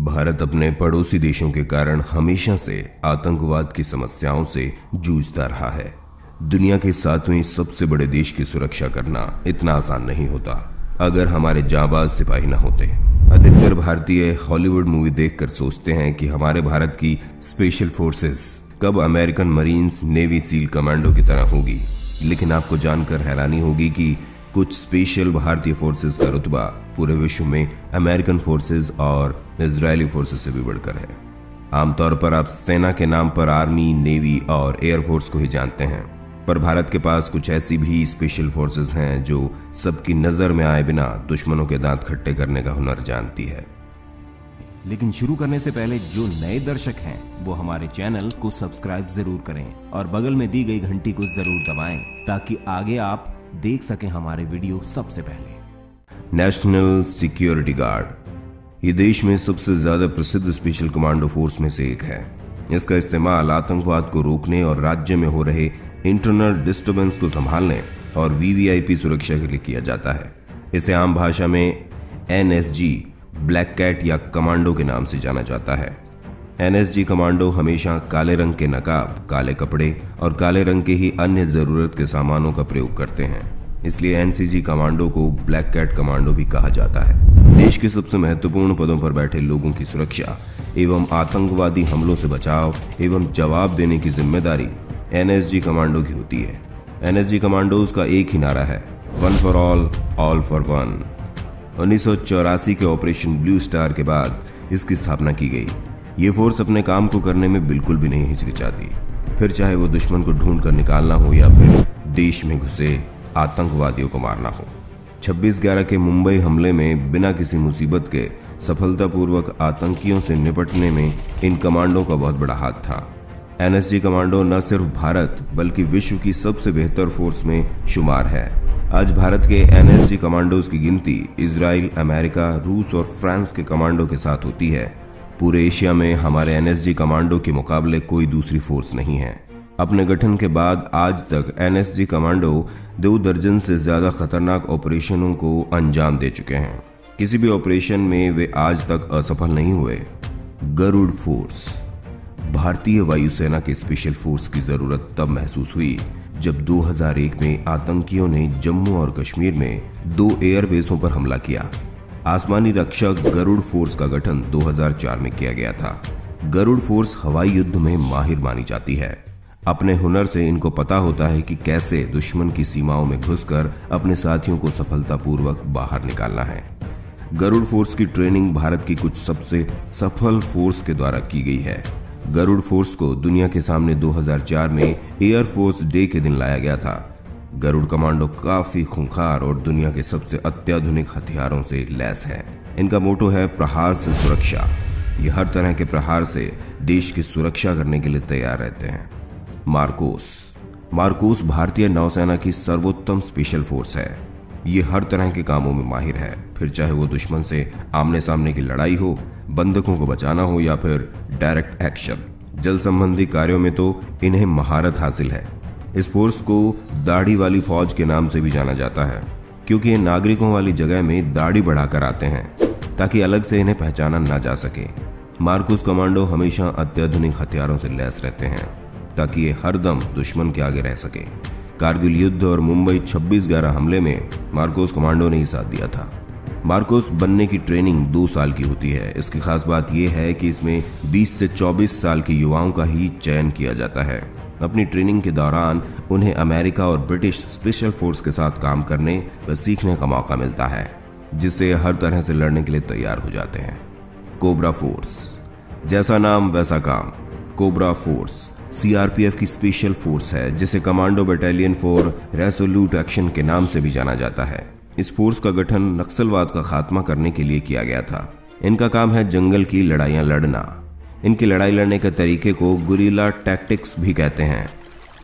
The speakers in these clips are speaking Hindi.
भारत अपने पड़ोसी देशों के कारण हमेशा से आतंकवाद की समस्याओं से जूझता रहा है। दुनिया के 7वें सबसे बड़े देश की सुरक्षा करना इतना आसान नहीं होता अगर हमारे जांबाज सिपाही न होते। अधिकतर भारतीय हॉलीवुड मूवी देखकर सोचते हैं कि हमारे भारत की स्पेशल फोर्सेस कब American marines navy seal commando की तरह होगी, लेकिन आपको जानकर हैरानी होगी कि कुछ स्पेशल भारतीय फोर्सेस का रुतबा पूरे विश्व में अमेरिकन फोर्सेस और इजरायली फोर्सेस से भी बढ़कर है। आमतौर पर आप सेना के नाम पर आर्मी, नेवी और एयरफोर्स को ही जानते हैं, पर भारत के पास कुछ ऐसी भी स्पेशल फोर्सेस हैं जो सबकी नजर में आए बिना दुश्मनों के दांत खट्टे करने का हुनर जानती है। लेकिन शुरू करने से पहले जो नए दर्शक हैं वो हमारे चैनल को सब्सक्राइब जरूर करें और बगल में दी गई घंटी को जरूर दबाएं ताकि आगे आप देख सकें हमारे वीडियो सबसे पहले। नेशनल सिक्योरिटी गार्ड ये देश में सबसे ज्यादा प्रसिद्ध स्पेशल कमांडो फोर्स में से एक है। इसका इस्तेमाल आतंकवाद को रोकने और राज्य में हो रहे इंटरनल डिस्टर्बेंस को संभालने और वीवीआईपी सुरक्षा के लिए किया जाता है। इसे आम भाषा में एनएसजी, ब्लैक कैट या कमांडो के नाम से जाना जाता है। एनएसजी कमांडो हमेशा काले रंग के नकाब, काले कपड़े और काले रंग के ही अन्य जरूरत के सामानों का प्रयोग करते हैं, इसलिए एनसीजी कमांडो को ब्लैक कैट कमांडो भी कहा जाता है। देश के सबसे महत्वपूर्ण पदों पर बैठे लोगों की सुरक्षा एवं आतंकवादी हमलों से बचाव एवं जवाब देने की जिम्मेदारी एनएसजी कमांडो की होती है। एनएसजी कमांडोज का एक ही नारा है, one for all for one. 1984 के ऑपरेशन ब्लू स्टार के बाद इसकी स्थापना की गई। ये फोर्स अपने काम को करने में बिल्कुल भी नहीं हिचकिचाती, फिर चाहे वो दुश्मन को ढूंढ कर निकालना हो या फिर देश में घुसे आतंकवादियों को मारना हो। 26/11 के मुंबई हमले में बिना किसी मुसीबत के सफलतापूर्वक आतंकियों से निपटने में इन कमांडो का बहुत बड़ा हाथ था। एनएसजी कमांडो न सिर्फ भारत बल्कि विश्व की सबसे बेहतर फोर्स में शुमार है। आज भारत के एनएसजी कमांडोज की गिनती इजराइल, अमेरिका, रूस और फ्रांस के कमांडो के साथ होती है। पूरे एशिया में हमारे एनएसजी कमांडो के मुकाबले कोई दूसरी फोर्स नहीं है। अपने गठन के बाद आज तक एनएसजी कमांडो 2 दर्जन से ज्यादा खतरनाक ऑपरेशनों को अंजाम दे चुके हैं। किसी भी ऑपरेशन में वे आज तक असफल नहीं हुए। गरुड़ फोर्स भारतीय वायुसेना के स्पेशल फोर्स की जरूरत तब महसूस हुई जब 2001 में आतंकियों ने जम्मू और कश्मीर में 2 एयरबेसों पर हमला किया। आसमानी रक्षक गरुड़ फोर्स का गठन 2004 में किया गया था। गरुड़ फोर्स हवाई युद्ध में माहिर मानी जाती है। अपने हुनर से इनको पता होता है कि कैसे दुश्मन की सीमाओं में घुसकर अपने साथियों को सफलतापूर्वक बाहर निकालना है। गरुड़ फोर्स की ट्रेनिंग भारत की कुछ सबसे सफल फोर्स के द्वारा की गई है। गरुड़ फोर्स को दुनिया के सामने 2004 में एयरफोर्स डे के दिन लाया गया था। गरुड़ कमांडो काफी खूंखार और दुनिया के सबसे अत्याधुनिक हथियारों से लैस है। इनका मोटो है प्रहार से सुरक्षा। ये हर तरह के प्रहार से देश की सुरक्षा करने के लिए तैयार रहते हैं। मार्कोस भारतीय नौसेना की सर्वोत्तम स्पेशल फोर्स है। ये हर तरह के कामों में माहिर है, फिर चाहे वो दुश्मन से आमने सामने की लड़ाई हो, बंधकों को बचाना हो या फिर डायरेक्ट एक्शन। जल संबंधी कार्यों में तो इन्हें महारत हासिल है। इस फोर्स को दाढ़ी वाली फौज के नाम से भी जाना जाता है, क्योंकि ये नागरिकों वाली जगह में दाढ़ी बढ़ाकर आते हैं ताकि अलग से इन्हें पहचाना ना जा सके। मार्कोस कमांडो हमेशा अत्याधुनिक हथियारों से लैस रहते हैं ताकि ये हरदम दुश्मन के आगे रह सके। कारगिल युद्ध और मुंबई 26/11 हमले में मार्कोस कमांडो ने ही साथ दिया था। मार्कोस बनने की ट्रेनिंग 2 साल की होती है। इसकी खास बात यह है कि इसमें 20 से 24 साल के युवाओं का ही चयन किया जाता है। अपनी ट्रेनिंग के दौरान उन्हें अमेरिका और ब्रिटिश स्पेशल फोर्स के साथ काम करने व सीखने का मौका मिलता है, जिससे हर तरह से लड़ने के लिए तैयार हो जाते हैं। कोबरा फोर्स, जैसा नाम वैसा काम। कोबरा फोर्स सीआरपीएफ की स्पेशल फोर्स है, जिसे commando battalion for Resolute action के नाम से भी जाना जाता है। इस फोर्स का गठन नक्सलवाद का खात्मा करने के लिए किया गया था। इनका काम है जंगल की लड़ाइयां लड़ना। इनकी लड़ाई लड़ने के तरीके को गुरिल्ला टैक्टिक्स भी कहते हैं।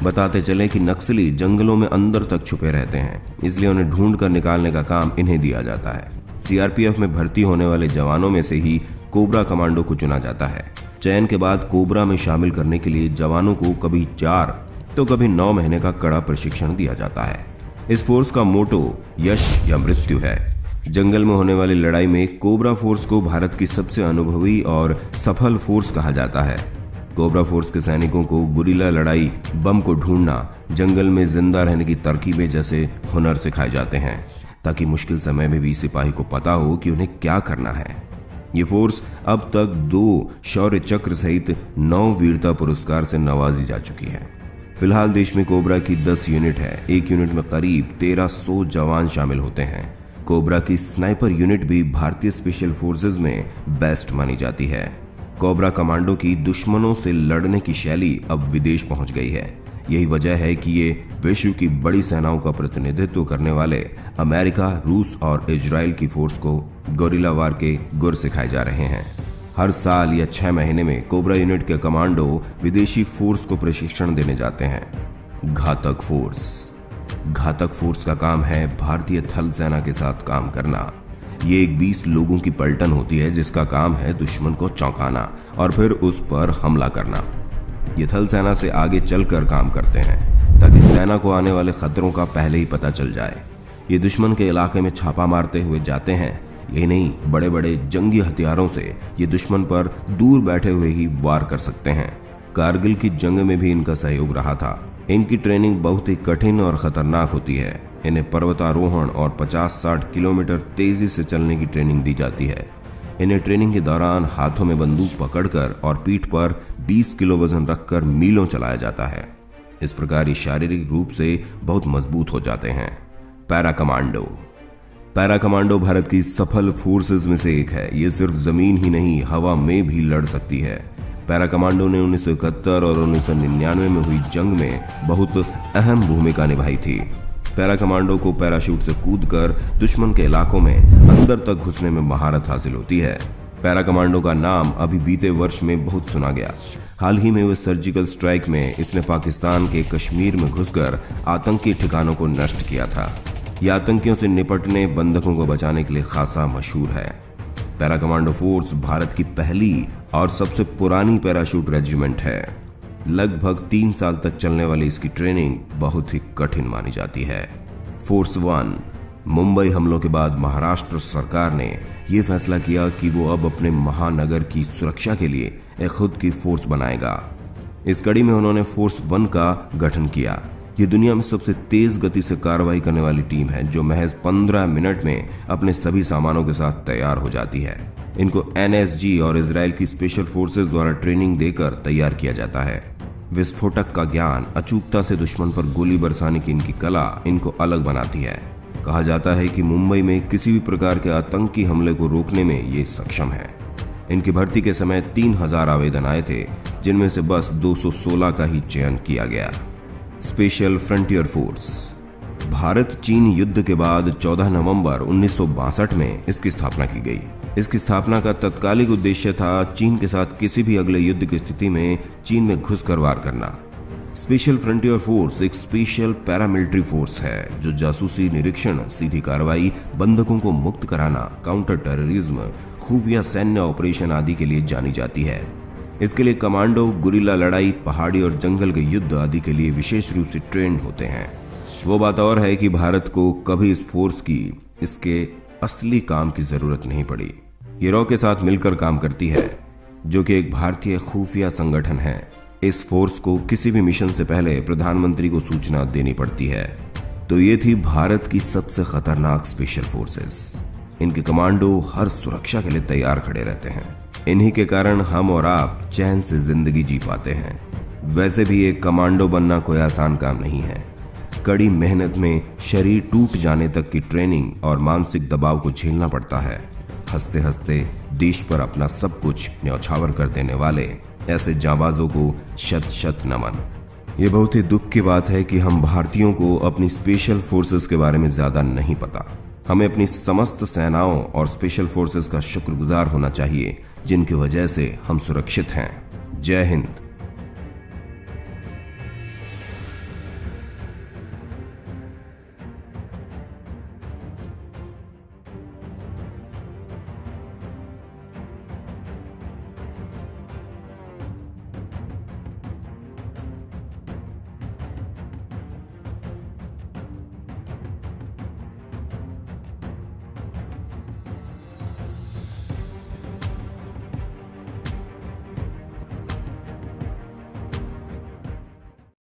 बताते चले कि नक्सली जंगलों में अंदर तक छुपे रहते हैं, इसलिए उन्हें ढूंढ कर निकालने का काम इन्हें दिया जाता है। सीआरपीएफ में भर्ती होने वाले जवानों में से ही कोबरा कमांडो को चुना जाता है। चयन के बाद कोबरा में शामिल करने के लिए जवानों को कभी 4 तो कभी 9 महीने का कड़ा प्रशिक्षण दिया जाता है। इस फोर्स का मोटो यश या मृत्यु है। जंगल में होने वाली लड़ाई में कोबरा फोर्स को भारत की सबसे अनुभवी और सफल फोर्स कहा जाता है। कोबरा फोर्स के सैनिकों को गुरिल्ला लड़ाई, बम को ढूंढना, जंगल में जिंदा रहने की तरकीबें जैसे हुनर सिखाए जाते हैं ताकि मुश्किल समय में भी सिपाही को पता हो कि उन्हें क्या करना है। ये फोर्स अब तक 2 शौर्य चक्र सहित 9 वीरता पुरस्कार से नवाजी जा चुकी है। फिलहाल देश में कोबरा की 10 यूनिट है। एक यूनिट में करीब 1300 जवान शामिल होते हैं। कोबरा की स्नाइपर यूनिट भी भारतीय स्पेशल फोर्सेज में बेस्ट मानी जाती है। कोबरा कमांडो की दुश्मनों से लड़ने की शैली अब विदेश पहुंच गई है। यही वजह है कि ये विश्व की बड़ी सेनाओं का प्रतिनिधित्व करने वाले अमेरिका, रूस और इजराइल की फोर्स को गोरिल्ला वार के गुर सिखाए जा रहे हैं। हर साल या 6 महीने में कोबरा यूनिट के कमांडो विदेशी फोर्स को प्रशिक्षण देने जाते हैं। घातक फोर्स का काम है भारतीय थल सेना के साथ काम करना। ये एक 20 लोगों की पलटन होती है जिसका काम है दुश्मन को चौंकाना और फिर उस पर हमला करना। ये थल सेना से आगे चलकर काम करते हैं ताकि सेना को आने वाले खतरों का पहले ही पता चल जाए। ये दुश्मन के इलाके में छापा मारते हुए जाते हैं। यही नहीं, बड़े बड़े जंगी हथियारों से ये दुश्मन पर दूर बैठे हुए ही वार कर सकते हैं। कारगिल की जंग में भी इनका सहयोग रहा था। इनकी ट्रेनिंग बहुत ही कठिन और खतरनाक होती है। इन्हें पर्वतारोहण और 50-60 किलोमीटर तेजी से चलने की ट्रेनिंग दी जाती है। इन्हें ट्रेनिंग के दौरान हाथों में बंदूक पकड़कर और पीठ पर 20 किलो वजन रखकर मीलों चलाया जाता है। इस प्रकार ये शारीरिक रूप से बहुत मजबूत हो जाते हैं। पैरा कमांडो भारत की सफल फोर्सेज में से एक है। ये सिर्फ जमीन ही नहीं, हवा में भी लड़ सकती है। पैरा कमांडो ने 1971 और 1999 में हुई जंग में बहुत अहम भूमिका निभाई थी। पैरा कमांडो को पैराशूट से कूदकर दुश्मन के इलाकों में अंदर तक घुसने में महारत हासिल होती है। पैरा कमांडो का नाम अभी बीते वर्ष में बहुत सुना गया। हाल ही में हुए सर्जिकल स्ट्राइक में इसने पाकिस्तान के कश्मीर में घुसकर आतंकी ठिकानों को नष्ट किया था। यह आतंकियों से निपटने, बंधकों को बचाने के लिए खासा मशहूर है। पैरा कमांडो फोर्स भारत की पहली और सबसे पुरानी पैराशूट रेजिमेंट है। लगभग 3 साल तक चलने वाली इसकी ट्रेनिंग बहुत ही कठिन मानी जाती है। फोर्स 1। मुंबई हमलों के बाद महाराष्ट्र सरकार ने यह फैसला किया कि वो अब अपने महानगर की सुरक्षा के लिए एक खुद की फोर्स बनाएगा। इस कड़ी में उन्होंने फोर्स 1 का गठन किया। ये दुनिया में सबसे तेज गति से कार्रवाई करने वाली टीम है जो महज 15 मिनट में अपने सभी सामानों के साथ तैयार हो जाती है। इनको NSG और इजराइल की स्पेशल फोर्सेज द्वारा ट्रेनिंग देकर तैयार किया जाता है। विस्फोटक का ज्ञान, अचूकता से दुश्मन पर गोली बरसाने की इनकी कला इनको अलग बनाती है। कहा जाता है कि मुंबई में किसी भी प्रकार के आतंकी हमले को रोकने में ये सक्षम है। इनकी भर्ती के समय 3000 आवेदन आए थे, जिनमें से बस 216 का ही चयन किया गया। Special frontier force. भारत चीन युद्ध के बाद 14 नवंबर 1962 में इसकी स्थापना की गई। इसकी स्थापना का तत्कालिक उद्देश्य था चीन के साथ किसी भी अगले युद्ध की स्थिति में चीन में घुसकर वार करना। स्पेशल फ्रंटियर फोर्स एक स्पेशल पैरामिलिट्री फोर्स है जो जासूसी, निरीक्षण, सीधी कार्रवाई, बंधकों को मुक्त कराना, काउंटर टेररिज्म, खुफिया सैन्य ऑपरेशन आदि के लिए जानी जाती है। इसके लिए कमांडो गुरिल्ला लड़ाई, पहाड़ी और जंगल के युद्ध आदि के लिए विशेष रूप से ट्रेंड होते हैं। वो बात और है कि भारत को कभी इस फोर्स की इसके असली काम की जरूरत नहीं पड़ी। ये रॉ के साथ मिलकर काम करती है, जो कि एक भारतीय खुफिया संगठन है। इस फोर्स को किसी भी मिशन से पहले प्रधानमंत्री को सूचना देनी पड़ती है। तो ये थी भारत की सबसे खतरनाक स्पेशल फोर्सेस। इनके कमांडो हर सुरक्षा के लिए तैयार खड़े रहते हैं। इन्हीं के कारण हम और आप चैन से जिंदगी जी पाते हैं। वैसे भी एक कमांडो बनना कोई आसान काम नहीं है। कड़ी मेहनत में शरीर टूट जाने तक की ट्रेनिंग और मानसिक दबाव को झेलना पड़ता है। हंसते हंसते देश पर अपना सब कुछ न्यौछावर कर देने वाले ऐसे जाबाजों को शत शत नमन। ये बहुत ही दुख की बात है कि हम भारतीयों को अपनी स्पेशल फोर्सेस के बारे में ज्यादा नहीं पता। हमें अपनी समस्त सेनाओं और स्पेशल फोर्सेस का शुक्रगुजार होना चाहिए, जिनकी वजह से हम सुरक्षित हैं। जय हिंद।